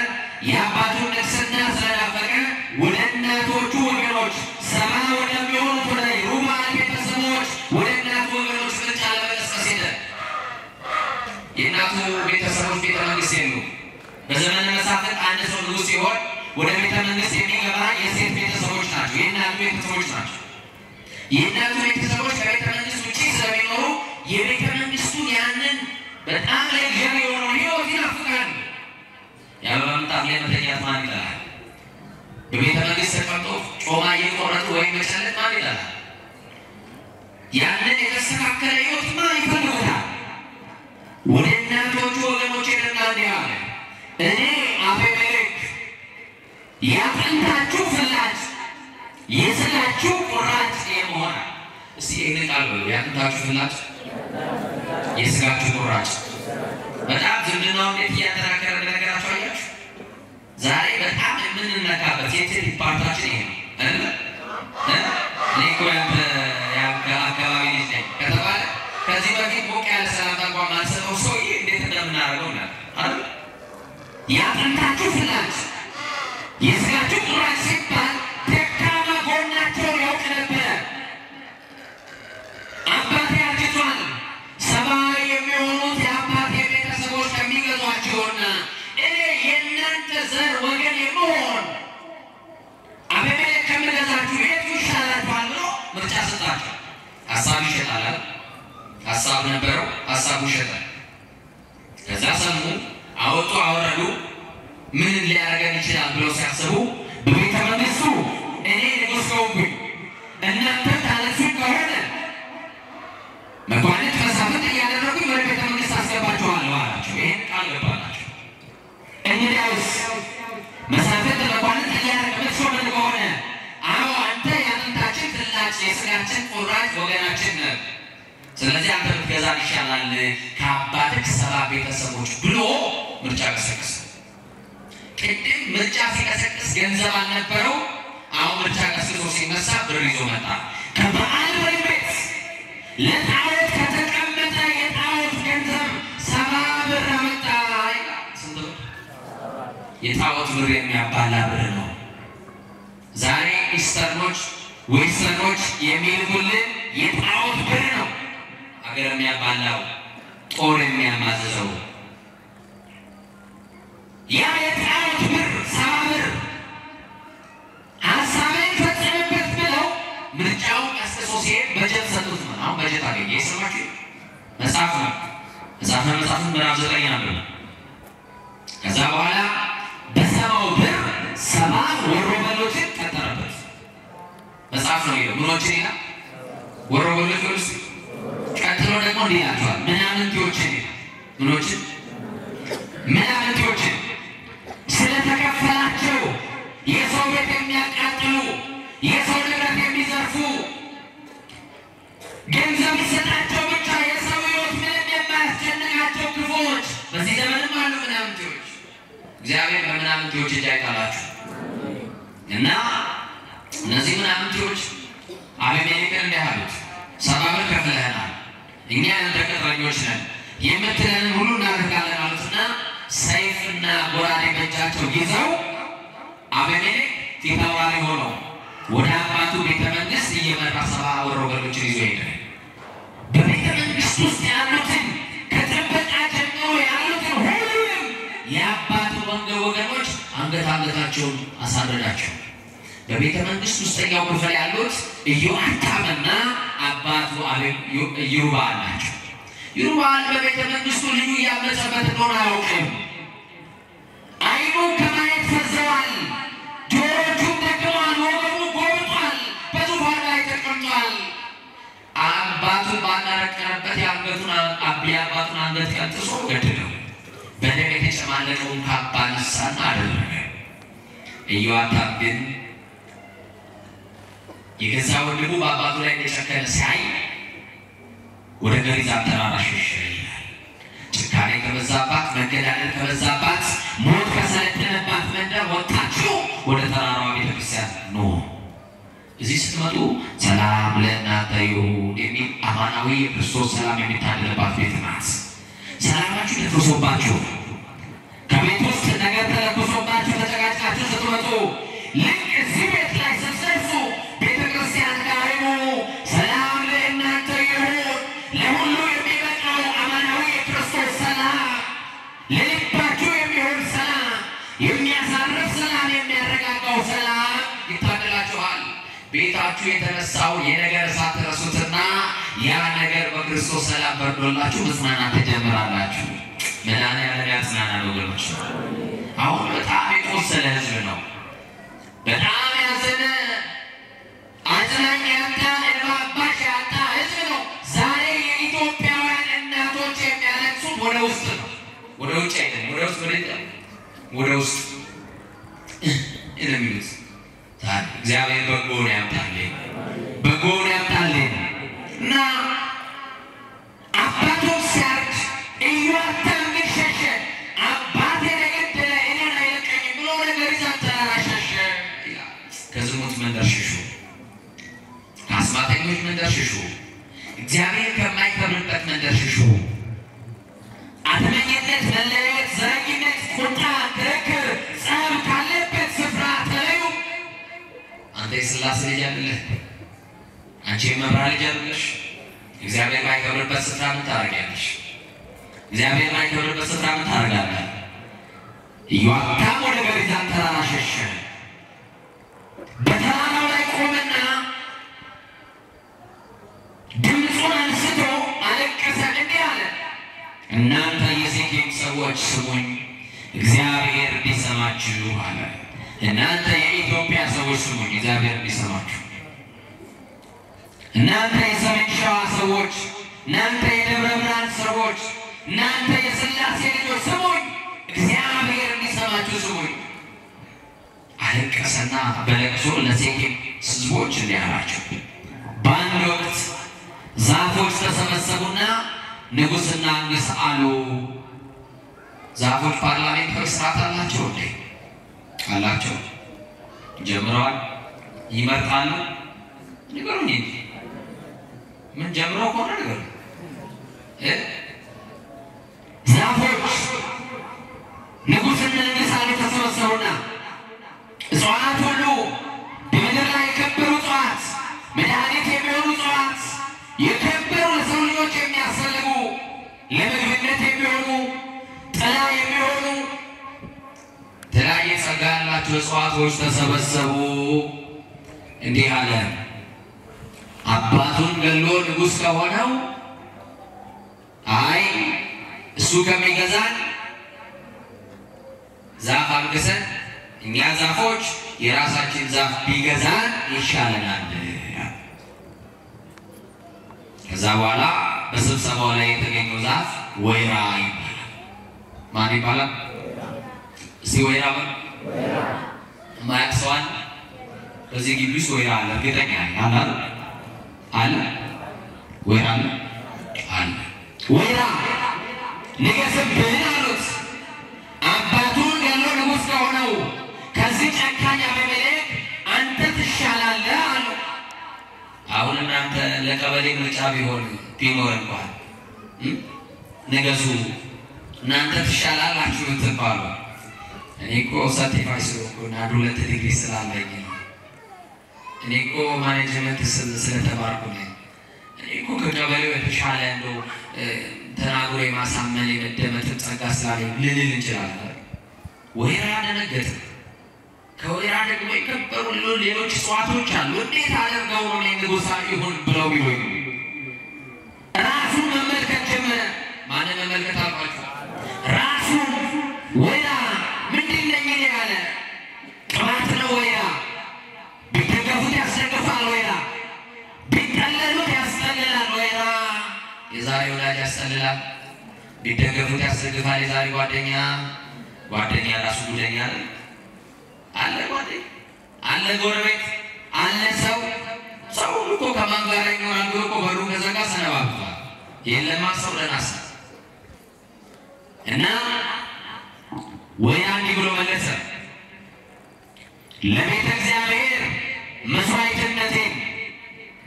የአባቱን ንግስና ስለናፈቀ ወደ እናቶቹ ወገኖች 70 ወደሚሆኑት ወደ ይሩበኣል ቤተሰቦች ወደ እናቱ ወገኖች ምርጫ ለመቀስቀስ ሄደ። የእናቱ ቤተሰቦች ቤተ መንግስት የሉ። በዘመነ መሳፍንት አንድ ሰው ንጉሥ ሲሆን ወደ ቤተ መንግስት የሚገባ የሴት ቤተሰቦች ናቸው፣ የእናቱ ቤተሰቦች ናቸው። የእናቱ ቤተሰቦች ከቤተ መንግስት ውጭ ስለሚኖሩ የቤተ መንግስቱን ያንን በጣም ለግዠሪ የሆነውን ሕይወት ይናፍቃሉ። የአበባ ምንጣፍ ላይ መተኛት ማን ይጠላል? በቤተ መንግስት ተቀምጦ ጮማ እየቆረጡ ወይም መጨለጥ ማን ይጠላል? ያንን የተስተካከለ ሕይወት ማን ይፈልጉታል? ወደ እናቶቹ ወገኖች ሄደና እንዲህ አለ፣ እኔ አቤሜሌክ የአጥንታችሁ ፍላጭ የሥጋችሁ ቁራጭ የመሆን እስቲ ይህን ቃል በሉ። የአጥንታችሁ ፍላጭ የሥጋችሁ ቁራጭ። በጣም ዝምድናው እንዴት እያጠናከረ እንደነገራችሁ አያችሁ። ዛሬ በጣም የምንነካበት የቴሌ ፓርታችን ይሄ ነው አይደለ? እኔ እኮ አካባቢ ልጅ ነኝ ከተባለ ከዚህ በፊት ሞቅ ያለ ሰላምታ እንኳን ማንሰጠው ሰውዬ እንዴት እንደምናደርገው አይደል? የአጥንታችሁ ፍላጭ የሥጋችሁ ቁራጭ ሲባል ደካማ ጎናቸውን ያውቅ ነበረ። አባቴ አርጅቷል፣ ሰብአዊ የሚሆኑት የአባቴ ቤተሰቦች ከሚገዟቸውና እኔ የእናንተ ዘር ወገን የመሆን አቤሜሌክ ከምገዛችሁ የቱ ይሻላችኋል ብሎ ምርጫ ሰጣቸው። ሀሳብ ይሸጣል፣ ሀሳብ ነበረው፣ ሀሳቡ ይሸጣል። ከዛ ሰሙ፣ አወጡ፣ አወረዱ። ምን ሊያደርገን ይችላል ብለው ሲያስቡ በቤተ መንግስቱ እኔ ንጉሥ ከሆንኩኝ እናንተ ታነሱኝ ከሆነ መኳንንት መሳፍንት እያደረጉኝ ወደ ቤተ መንግስት አስገባችኋለሁ አላቸው። ይህን ቃል ገባላቸው። እንግዲያውስ መሳፍንት መኳንንት እያደረግ ምትሾመን ከሆነ አዎ አንተ የአጥንታችን ፍላጭ የሥጋችን ቁራጭ ወገናችን ነህ፣ ስለዚህ አንተ ብትገዛን ይሻላል ከአባትህ 70 ቤተሰቦች ብሎ ምርጫ ቀሰቀሰ። ቅድም ምርጫ ሲቀሰቅስ ገንዘብ አልነበረው። አሁን ምርጫ ቀስቅሶ ሲነሳ ብር ይዞ መጣ። ከበዓል ቤት ለጣዖት ከተቀመጠ የጣዖት ገንዘብ 70 ብር አመጣ። ስንት ብር? የጣዖት ብር የሚያባላ ብር ነው። ዛሬ ኢስተርኖች ዌስተርኖች የሚልኩልን የጣዖት ብር ነው። ሀገር የሚያባላው ጦር የሚያማዘዘው ያ የጣዖት ብር 70 ብር ሀሳብን ፈጸመበት ብለው ምርጫውን ቀስቅሶ ሲሄድ በጀት ሰጡት። ነው አሁን በጀት አገኘ። የሰማችሁ መጽሐፍ ነው። መጽሐፍን ምዕራፍ 9 ነው። ከዛ በኋላ በሰማው ብር 70 ወሮበሎችን ቀጠረበት። መጽሐፍ ነው ይለው ምኖችን ይላል ወሮበሎች ወርስ ቀጥሎ ደግሞ እንዲህ ይላቸዋል ምናምንቴዎችን ምኖችን ምናምንቴዎችን ስለተከፈላቸው የሰው ቤት የሚያቃጥሉ የሰው ንብረት የሚዘርፉ ገንዘብ ይሰጣቸው ብቻ የሰው ሕይወት ምንም የማያስጨንቃቸው ክፉዎች በዚህ ዘመንም አሉ ምናምንቴዎች። እግዚአብሔር በምናምንቴዎች እጅ አይጣላችሁ እና እነዚህ ምናምንቴዎች አቤሜሌክን እንዲህ አሉት፣ 70 ብር ከፍለህናል፣ እኛ ያንተ ቅጥረኞች ነን፣ የምትለንን ሁሉ እናደርጋለን አሉትና ሰይፍና ጎራዴ በእጃቸው ይዘው አቤሜሌክ ፊት አውራሪ ሆነው ወደ አባቱ ቤተ መንግስት እየመራ 70 ወሮበሎችን ይዞ ሄደ። በቤተ መንግስት ውስጥ ያሉትን ከጥበቃ ጀምሮ ያሉትን ሁሉንም የአባቱ ወገኖች አንገታቸውን አሳረዳቸው። በቤተ መንግስት ውስጠኛው ክፍል ያሉት ኢዮአታምና አባቱ ኢዮርብዓም ናቸው። ኢዮርብዓም በቤተ መንግስቱ ልዩ ያመፀበት እንደሆነ አያውቅም። አይኑ ከማየት ፈዘዋል፣ ጆሮቹም ደክመዋል፣ ወገቡ ጎብጧል፣ በዙፋን ላይ ተቀምጧል። አባቱ ባናረቀረበት የአባቱን አንገት ቀንጥሶ ገደለው። በደም የተጨማለቀውን ካባ ነሳና አደረገ። ኢዮአታም ግን የገዛ ወንድሙ በአባቱ ላይ እንደጨከነ ሲያይ ወደ ገሪዛን ተራራ ሸሸ ይላል። ጭካኔ ከበዛባት፣ መገዳደል ከበዛባት፣ ሞት ከሰለጠነባት መንደር ወጣችሁ ወደ ተራራዋ ቤተክርስቲያን ኑ። እዚህ ስትመጡ ሰላም ለእናንተ ይሁን የሚል አማናዊ የክርስቶስ ሰላም የሚታደልባት ቤት ናት። ሰላማችሁ ደፍርሶባችሁ ከቤት ውስጥ ነገር ተለብሶባችሁ ተጨቃጭቃችሁ ስትመጡ ልክ እዚህ ቤት ላይ ስትደርሱ ቤተክርስቲያን ጋር ኑ። ሰላም ለእናንተ ይሁን። ለሁሉ የሚበቃው አማናዊ የክርስቶስ ሰላም፣ ለልባችሁ የሚሆን ሰላም የሚያሳርፍ ሰላም የሚያረጋጋው ሰላም ይታደላችኋል። ቤታችሁ የተነሳው የነገር እሳት ረሱትና ያ ነገር በክርስቶስ ሰላም በርዶላችሁ መጽናናት ተጀምራላችሁ። መድኃኒዓለም ያጽናናል ወገኖች። አሁን በጣም የቆሰለ ሕዝብ ነው። በጣም ያዘነ አጽናኝ ያጣ እንባ አባሽ ያጣ ሕዝብ ነው። ዛሬ የኢትዮጵያውያን እናቶች የሚያለቅሱት ወደ ውስጥ ነው፣ ወደ ውጭ አይደለም። ወደ ውስጥ ወደ ውስጥ የሚሉት እግዚአብሔር በጎውን ያምጣልን፣ በጎውን ያምጣልን። እና አባቶች ሲያርድ ኢዮአታም ግን ሸሸ። አባቴን የገደለ እኔን አይለቀኝም ብሎ ወደ ገሪዛን ተራራ ሸሸ ይላል። ከዝሙት መንደር ሽሹ፣ ከአስማተኞች መንደር ሽሹ፣ እግዚአብሔር ከማይከብርበት መንደር ሽሹ። አድመኝነት፣ መለያየት፣ ዘረኝነት፣ ቁጣ፣ ክርክር፣ ጸብ ካለበት ስፍራ ተለዩ። አንተ የሥላሴ ልጅ አይደለህ? አንቺ የመብርሃን ልጅ አይደለሽ? እግዚአብሔር ማይከብርበት ስፍራ ምን ታደርጊያለሽ? እግዚአብሔር ማይከብርበት ስፍራ ምን ታደርጋለህ? ኢዮአታም ወደ ገሪዛን ተራራ ሸሸ። በተራራው ላይ ቆመና ድምፁን አንስቶ አለቀሰ፣ እንዲህ አለ። እናንተ የሴኬም ሰዎች ስሙኝ፣ እግዚአብሔር እንዲሰማችሁ አለ። እናንተ የኢትዮጵያ ሰዎች ስሙኝ፣ እግዚአብሔር እንዲሰማችሁ። እናንተ የሰሜን ሸዋ ሰዎች፣ እናንተ የደብረ ብርሃን ሰዎች፣ እናንተ የሥላሴ ልጆች ስሙኝ፣ እግዚአብሔር እንዲሰማችሁ ስሙኝ። አለቀሰና በለቅሶ ለሴኬም ሕዝቦች እንዲህ አላቸው። በአንድ ወቅት ዛፎች ተሰበሰቡና ንጉሥና ንግሥት አሉ። ዛፎች ፓርላሜንታዊ ስርዓት አላቸው እንዴ? አላቸው። ጀምረዋል። ይመርጣሉ። ንገሩኝ እንጂ ምን ጀምረው ከሆነ ንገሩ። ዛፎች ንጉሥና ንግሥት አሉ ተሰበሰቡና እጽዋት ሁሉ በምድር ላይ የከበሩ እጽዋት፣ መድኃኒት የሚሆኑ እጽዋት፣ የከበሩ ለሰው ልጆች የሚያስፈልጉ ለምግብነት የሚሆኑ ጥላ የሚሆኑ የተለያየ ጸጋ ያላቸው እጽዋቶች ተሰበሰቡ። እንዲህ አለ። አባቱን ገሎ ንጉሥ ከሆነው አይ እሱ ከሚገዛን ዛፍ አልግሰን እኛ ዛፎች የራሳችን ዛፍ ቢገዛን ይሻለናል። ከዛ በኋላ በስብሰባው ላይ የተገኘው ዛፍ ወይራ ይባላል። ማን ይባላል? እስቲ ወይራ ማያውቅ ሰው አለ? በዚህ ግቢ ውስጥ ወይራ አለ፣ እርግጠኛ ነኝ። አለ ወይራ አለ። ወይራ ንገስብን አሉት። አባቱን ገሎ ንጉሥ ከሆነው ከዚህ ጨካኝ አቤሜሌክ አንተ ትሻላለህ አሉ። አሁን እናንተ ለቀበሌ ምርጫ ቢኖር እንኳን ንገሱ እናንተ ትሻላላችሁ ትባሉ። እኔ እኮ ሰርቲፋይ ስለሆንኩና 2 ዲግሪ ስላለኝ ነው። እኔ እኮ ማኔጅመንት ስለተማርኩ ነው። እኔ እኮ ከቀበሌው የተሻለ እንደው ተናግሮ የማሳመን የመደመጥ ጸጋ ስላለኝ ልንል እንችላለን። ወይራ ደነገጠ። ከወይራ ደግሞ የከበሩ ሌሎች እጽዋቶች አሉ። እንዴት አደርገው ነው ንጉሥ ይሁን ብለው ቢሆን ራሱን መመልከት ጀመረ። ማንን መመልከት አልኳቸው? ራሱን። ወይራ ምንድን ነኝ ያለ ቅባት ነው። ወይራ ቢደገፉት ያስደግፋል። ወይራ ቢጠለሉት ያስጠልላል። ወይራ የዛሬ ወዳጅ ያስጠልላል፣ ቢደገፉት ያስደግፋል። የዛሬ ጓደኛ ራሱ ጉደኛ አለ። ጓደኛ አለ፣ ጎረቤት አለ፣ ሰው እኮ ከማን ጋር ይኖራል ብሎ እኮ በሩ ከዘጋ ሰነባብቷል። የለማ ሰው ለናስ እና ወይራ እንዲህ ብሎ መለሰ። ለቤተ እግዚአብሔር መስዋዕትነቴን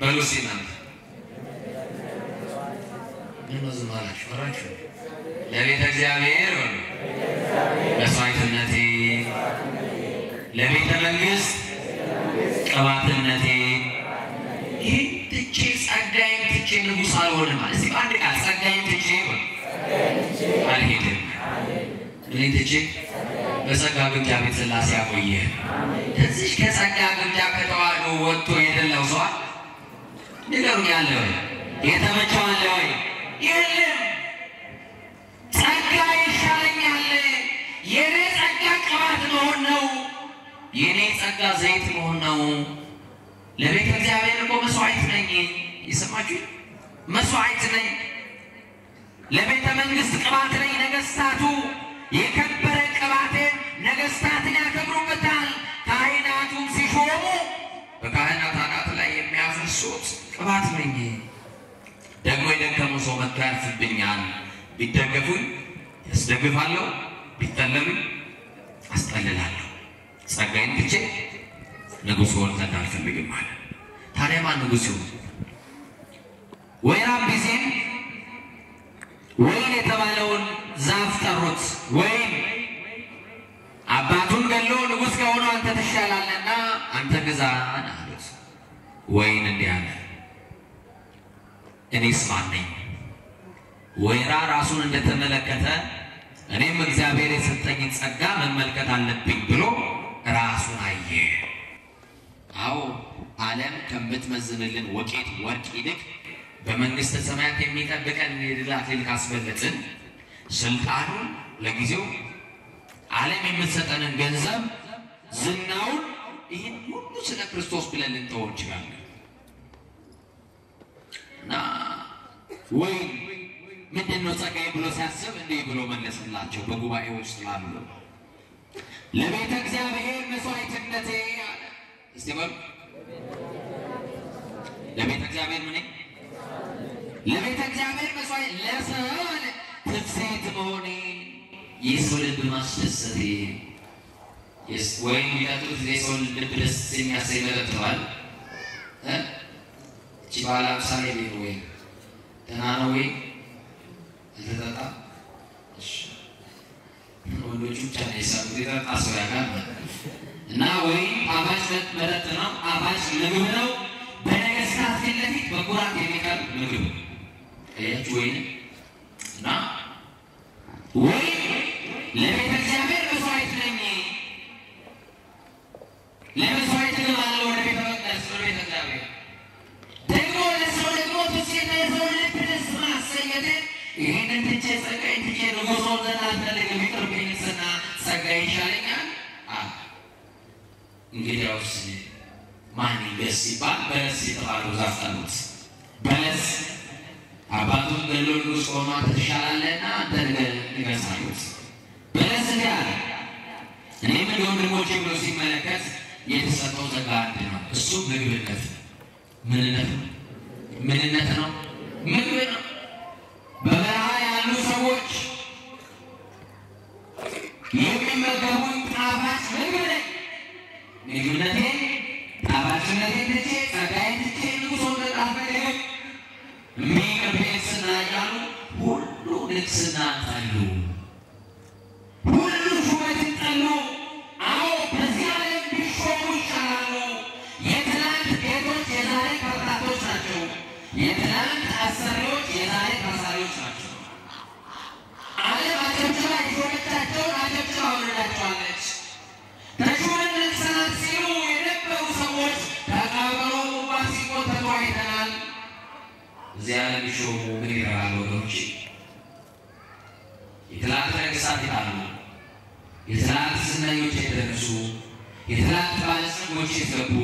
በሉሲና ዝማላችሁ ፈራችሁ። ለቤተ እግዚአብሔር መስዋዕትነቴ፣ ለቤተ መንግሥት ቅባትነቴ። ይህ ትቼ ጸጋዬን ትቼ ንጉሥ አልሆንም። እስቲ በአንድ ቃል ጸጋዬን ትቼ አልሄድም። ምን ትቼ በጸጋ ግምጃ ቤት ሥላሴ ያቆየ። እዚህ ከጸጋ ግምጃ ከተዋህዶ ወጥቶ የሌለው ሰው ንገሩኝ ያለ ወይ? የተመቸው አለ ወይ? የለም። ጸጋ ይሻለኛል፣ የኔ ጸጋ ቅባት መሆን ነው፣ የኔ ጸጋ ዘይት መሆን ነው። ለቤተ እግዚአብሔር እኮ መስዋዕት ነኝ። ይሰማችሁ? መስዋዕት ነኝ። ለቤተ መንግስት ቅባት ነኝ። ነገስታቱ የከበረ ቅባቴን ነገስታትን ያከብሩበታል። ካህናቱም ሲሾሙ በካህናት አናት ላይ የሚያፈሱት ቅባት ነኝ። ደግሞ የደከሙ ሰው መጥቶ ያርፍብኛል። ቢደገፉኝ ያስደግፋለሁ፣ ቢጠለሉኝ አስጠልላለሁ። ጸጋዬን ትቼ ንጉሥ ሆን ዘንድ አልፈልግም አለ። ታዲያ ማን ንጉሥ ይሁን? ወይራም ጊዜም ወይን የተባለውን ዛፍ ጠሩት። ወይን አባቱን ገሎ ንጉሥ ከሆነው አንተ ትሻላለና አንተ ግዛ አሉት። ወይን እንዲህ አለ፣ እኔስ ማን ነኝ? ወይራ ራሱን እንደተመለከተ እኔም እግዚአብሔር የሰጠኝን ጸጋ መመልከት አለብኝ ብሎ ራሱን አየ። አዎ ዓለም ከምትመዝንልን ወቄት ወርቅ ይልቅ በመንግስተ ሰማያት የሚጠብቀን የድል አክሊል ካስበለጥን ስልጣኑን ለጊዜው ዓለም የምትሰጠንን ገንዘብ ዝናውን ይህን ሁሉ ስለ ክርስቶስ ብለን ልንተው እንችላለን። እና ወይ ምንድነው ጸጋዬ ብሎ ሲያስብ እንዲህ ብሎ መለሰላቸው በጉባኤ ውስጥ ላሉ ለቤተ እግዚአብሔር መስዋዕትነቴ አለ። እስቲ በሉ ለቤተ እግዚአብሔር ምን? ለቤተ እግዚአብሔር መስዋዕት ለሰው አለ ትፍሴት መሆኔ የሰው ልብ ማስደሰቴ። ወይም የሚጠጡት የሰው ልብ ደስ የሚያሰኝ መጠጥ ነው አይደል? እቺ ባለ አምሳሌ ነው ወይ ደህና ነው ወይ አልተጠጣ? እሺ ወንዶቹ ብቻ ነው የሰሩት የጠጣ ሰው ያውቃል። እና ወይ ጣፋጭ መጠጥ ነው፣ ጣፋጭ ምግብ ነው። በነገስታት ፊት ለፊት በኩራት የሚቀርብ ምግብ እያችሁ ወይ እና ወይ ለቤተ እግዚአብሔር መስዋዕት ነኝ። ለመስዋዕት ለማለት ወደ ቤተ መቅደስ ወደ ቤተ እግዚአብሔር ደግሞ ለሰው ደግሞ ትሴት የሰው ልብ ደስ ማሰኘት ይህንን ትቼ ጸጋዬን ትቼ ንጉሥ ሆን ዘንድ አልፈልግም፣ ይቅርብኝ፣ ንግሥና ጸጋ ይሻለኛል። እንግዲያውስ ማን ይገስ ሲባል በለስ የተባለው ዛፍ ጠሩት። በለስ አባቱን ገሎ ንጉሥ ሆኖ ትሻላለህና አንተ ንገስ አሉት። በለስ እንዲህ አለ፣ እኔም እንደ ወንድሞቼ ብሎ ሲመለከት የተሰጠው ጸጋ አንድ ነው። እሱም ምግብነት ነው። ምንነት ነው? ምንነት ነው? ምግብ ነው። በበረሃ ያሉ ሰዎች የሚመገቡኝ ጣፋጭ ምግብ ነኝ። ምግብነቴን ጣፋጭነቴን ትቼ ጸጋዬን ትቼ ንጉሥ ሆን ዘንድ አልፈልግም። የሚቀርብ ንግሥና እያሉ ሁሉ ንግሥና ጠሉ፣ ሁሉ ሹመትን ጠሉ። አዎ በዚህ ዓለም ቢሾሙ ይሻላሉ። የትናንት ጌቶች የዛሬ ከብታቶች ናቸው። የትናንት አሰሪዎች የዛሬ ታሳሪዎች ናቸው። ዓለም አጨብጭባ የሾመቻቸውን አጨብጭባ አውርዳቸዋለች። ተሾመን ልንሰናት ሲሉ የነበሩ ሰዎች ተቀበሮ እንኳን ሲቆጠሩ አይተናል። እዚያ ለሚሾሙ ምን ይረራል ወገኖች? የትላንት ነገሥታት ይላሉ፣ የትላንት ዝነኞች የደረሱ፣ የትላንት ባለጸጎች የተገቡ፣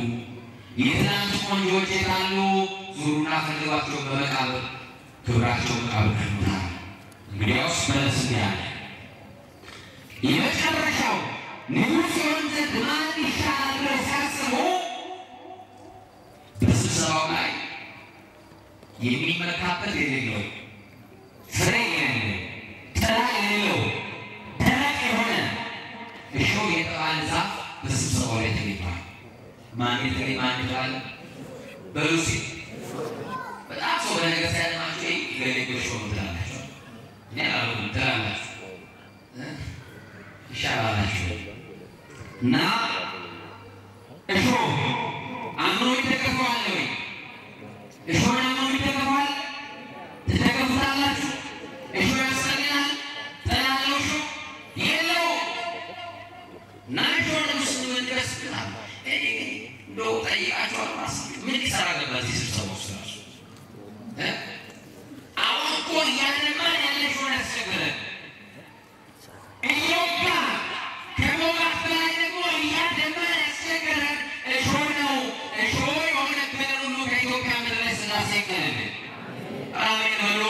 የትላንት ቆንጆች የታሉ? ዙሩና ፈልጓቸው በመቃብር ክብራቸው መቃብር ከሞታል። እንግዲያውስ በለስ ያለ የመጨረሻው ንጉሥ ይሆን ዘንድ ማን ይሻላል ብለው ሲያስቡ በስብሰባው ላይ የሚመካበት የሌለው ፍሬ የሌለው ጥላ የሌለው ደረቅ የሆነ እሾህ የተባለ ዛፍ በስብሰባው ላይ ተገኝቷል። ማን የተገኘ? ማን የተባለ? በሉሲ በጣም ሰው በነገር ሲያለማቸው ይገለግ እሾህ ነው ትላላችሁ። እኔ አላሉም ትላላችሁ፣ ይሻላላችሁ። እና እሾህ አምኖ ይደገፈዋል ወይ? እሾህ አምኖ ይደገፈዋል? ትደገፉታላችሁ? እሾህ ያስጠልላል? ጥላ ያለው እሾህ የለውም። ናሾን ሙስሊም እንደስና እንደው ጠይቃቸው ራስ ምን ይሰራ ገባት ይስብሰው ራሱ አሁን እኮ ያንማ ያለሽውን አስቸገረ ኢዮባ ከሞት ላይ ደግሞ ያደማ ያስቸገረ እሾ ነው እሾ የሆነ በሩሉ ከኢትዮጵያ ምድር ስላሴ ገለ አሜን ብሎ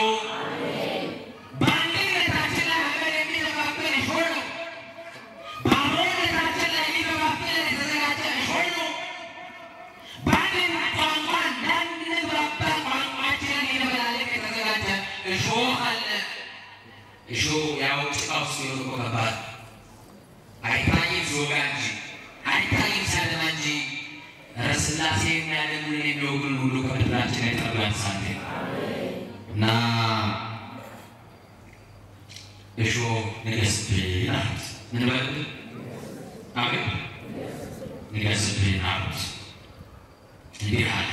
ባንዲራችን ላይ ሀገር የሚለባበል እሾ ነው ባንዲራችን ላይ ሊገባበል የተዘጋጀ እሾ ነው ባንዲራ ቋንቋ እንዳንግባባ ቋንቋችንን ሊበላልቅ የተዘጋጀ እሾ አለ እሾ ያው ጭቃው ሲሆን ከባድ አይታይም ዞጋ እንጂ አይታይም ሰለማ እንጂ ረስላሴ የሚያደርጉን የሚወጉን ሁሉ ከድራችን ላይ ተርባን ሳንቴ እና እሾ ንገስብኝ አሉት ምን በል አቤት ንገስብኝ አሉት እንዲህ አለ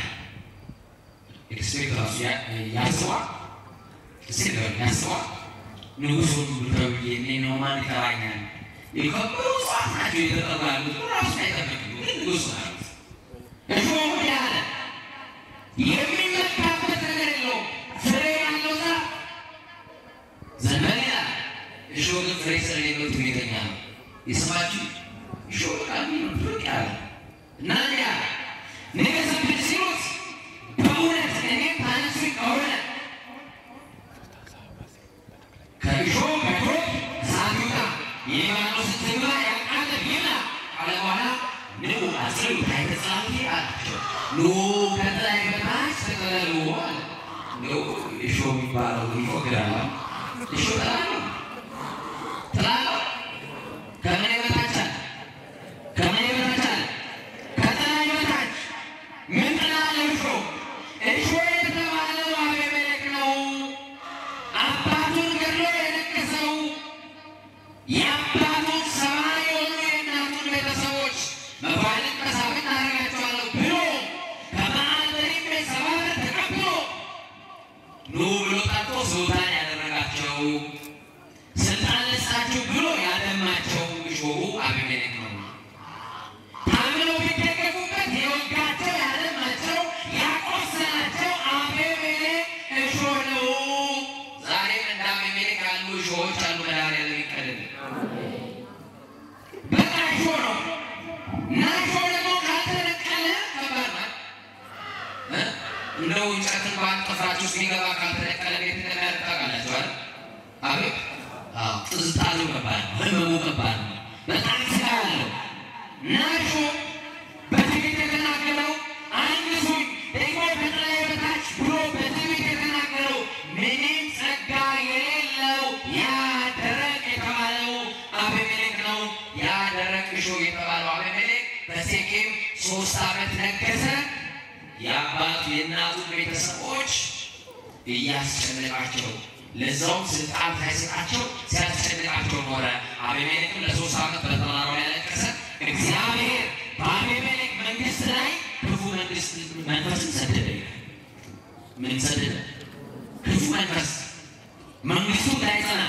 ኤክስፔክት ራሱ ያስዋ ያስዋ ንጉሱን ብተውዬ እኔ ነው ማን ይጠራኛል የከበሩ ሰዓት ናቸው የተጠራሉት ራሱ አይጠበቅ ንጉሱ አሉት እሾ ያለ የሚመካበት ነገር የለውም ፍሬ ያለው ዛፍ ዘመን ይላል እሾ ግን ፍሬ ስለሌለው ትዕቢተኛ ነው ይስማችሁ እሾ ቃል ነው ፍሬ ያለ እና ያ ንገስብኝ ሲሉት በእውነት እኔ ታነሱ ከሆነ ከእሾ ከቶት ሳቱታ የማኖስ ትግባ ያቃለ ቢና አለ በኋላ ንጉ አስሩ ታይተጻፊ አላቸው ኑ ከላይ በታች ተጠለሉ አለ ነው እሾ የሚባለው ይፎግራል እሾ ተላላ ከምን በታች ከምን በታች ከላይ በታች ምን ተላላ እሾ የተባለው አቤሜሌክ ነው አባቱን ገድሎ የነቀሰው የአባቱን ሰባ የሆኑ የእናቱን ቤተሰቦች መባልን መሳፍንት አደርጋቸዋለሁ ብሎ ከበዓል በሪም ቤት ሰባ ብር ተቀብሎ ኑ ብሎ ጠርቶ ሱልጣን ያደረጋቸው ስልጣን ልስጣችሁ ብሎ ያደማቸው እሾሁ አቤሜሌክ ነው ታምነው ቢደገፉበት የወጋቸው ያደማቸው ያቆሰላቸው አቤሜሌክ እሾ ነው ዛሬም እንደ አቤሜሌክ ያሉ እሾዎች አሉ መድኃኒዓለም ይቀደም በቃ እሾ ነው እና እሾ ደግሞ ካልተነቀለ ከባድ ነው እንደው እንጨት እንኳን ጥፍራችሁ ውስጥ ቢገባ ካልተነቀለ ቤት እንደሚያደርግ ታውቃላችሁ አይደል አቤት ጥዝጣዜው ከባድ ነው ህመሙ ከባድ ነው በጣም ስላለው እና እሾ በትዕቢት የተናገረው አንግሱኝ ደግሞ ከላይ በታች ብሎ በትዕቢት የተናገረው ምንም ጸጋ የሌለው ያ ደረቅ የተባለው አቤሜሌክ ነው ያ ደረቅ እሾ የተባለው አቤሜሌክ በሴኬም 3 ዓመት ነገሰ የአባቱ የእናቱ ቤተሰቦች እያስጨነቃቸው ለዛውም ስልጣን ሳይሰጣቸው ሲያስጨንቃቸው ኖረ አቤሜሌክም ለ3 ዓመት በተራራው ላይ ያለቀሰ እግዚአብሔር በአቤሜሌክ መንግስት ላይ ክፉ መንግስት መንፈስን ሰደደ ምን ሰደደ ክፉ መንፈስ መንግስቱ እንዳይጸና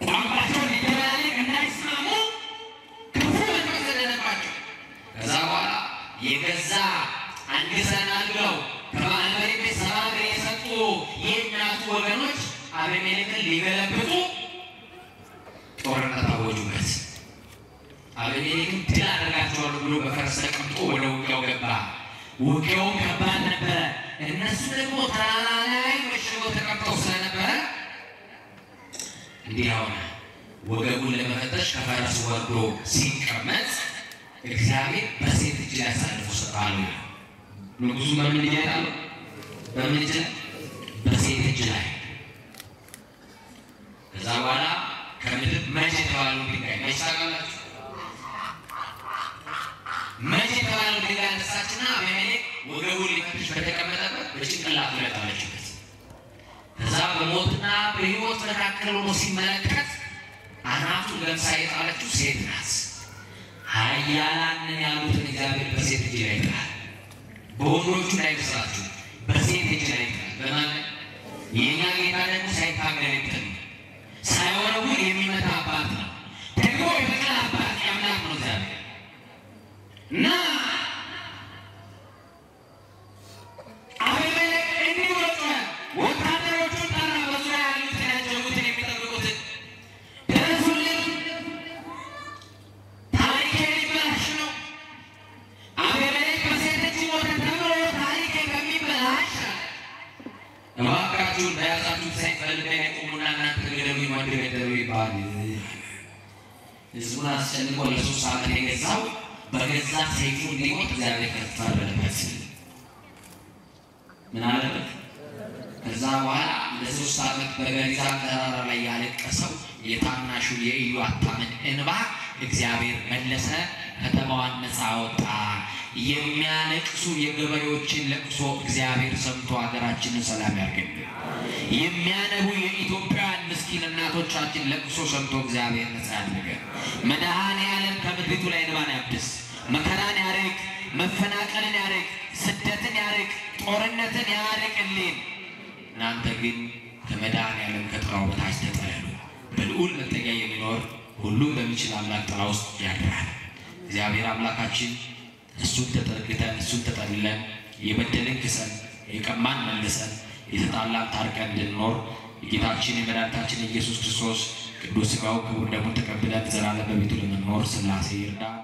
ቋንቋቸውን ሊደበላልቅ እንዳይስማሙ ክፉ መንፈስ ሰደደባቸው ከዛ በኋላ የገዛ አንግሰናል ብለው ከበዓል በሪም ቤት ሰባ ብር የሰጡ የእናቱ ወገኖች አቤሜሌክን ሊገለብጡ ጦርነት አወጁበት አቤሜሌክም ድል አደርጋቸዋለሁ ብሎ በፈረስ ተቀምጦ ወደ ውጊያው ገባ ውጊያው ከባድ ነበረ እነሱ ደግሞ ተራራ ላይ መሽገው ተቀምጠው ስለነበረ እንዲህ ሆነ ወገቡን ለመፈተሽ ከፈረሱ ወርዶ ሲቀመጥ እግዚአብሔር በሴት እጅ ላይ አሳልፎ ሰጠዋል ንጉሱ በምን ይያታል በምን እጅ በሴት እጅ ላይ ከዛ በኋላ ከምድር መቼ የተባለው ድንጋይ መቼ ታውቃላችሁ መቼ የተባለው ድንጋይ አነሳችና አቤሜሌክ ወገቡን ሊፈትሽ በተቀመጠበት በጭንቅላቱ ላይ ጣለችበት ከዛ በሞትና በሕይወት መካከል ሆኖ ሲመለከት አናቱን ለምሳ የጣለችው ሴት ናት ኃያላንን ያሉትን እግዚአብሔር በሴት እጅ ላይ ይጥላል በወንዶቹ ላይ ይስራችሁ በሴት እጅ ላይ ይጥላል በማለት የኛ ጌታ ደግሞ ሳይታገል ይጥል ሳይወረውር የሚመታ አባት ነው ደግሞ የበቀል አባት ና አቤሜሌክ እንዲህ ብሎ ጮኸ። ወታደሮቹን ጠራ፣ በዙሪያ ያሉትን ያጀቡትን የሚጠብቁትን ድረሱልኝ፣ ታሪኬ ሊበላሽ ነው። አቤሜሌክ በሴት እጅ ሞተ ተብሎ ታሪኬ ከሚበላሽ እባካችሁን በያዛችሁት ሰይፍ በልቤ ቁሙና እናንተ ግደሉኝ፣ ወንድ ገደሉ ይባል። ሕዝቡን አስጨንቆ ለ3 ዓመት የገዛው በገዛ ሰይፉ እንዲሞት እግዚአብሔር ፈረደበት። ምን አለበት? ከዛ በኋላ ለ3 ዓመት በገሪዛን ተራራ ላይ ያለቀሰው የታናሹ የኢዮአታምን እንባ እግዚአብሔር መለሰ። ከተማዋን ነፃ አወጣ። የሚያለቅሱ የገበሬዎችን ለቅሶ እግዚአብሔር ሰምቶ ሀገራችንን ሰላም ያርግልን። የሚያነቡ የኢትዮጵያውያን ምስኪን እናቶቻችን ለቅሶ ሰምቶ እግዚአብሔር ነፃ ያድርገን። መድኃኔዓለም ከምድሪቱ ላይ እንባን ያብስ፣ መከራን ያርቅ፣ መፈናቀልን ያርቅ፣ ስደትን ያርቅ፣ ጦርነትን ያርቅልን። እናንተ ግን ከመድኃኔዓለም ከጥላው በታች ተጠለሉ። በልዑል መጠጊያ የሚኖር ሁሉም በሚችል አምላክ ጥላ ውስጥ ያድራል። እግዚአብሔር አምላካችን እሱን ተጠግተን እሱን ተጠልለን የበደልን ክሰን የቀማን መልሰን የተጣላን ታርቀን እንድንኖር የጌታችን የመድኃኒታችን ኢየሱስ ክርስቶስ ቅዱስ ሥጋው ክቡር ደሙን ተቀብለን ዘላለም በቤቱ ለመኖር ሥላሴ ይርዳን።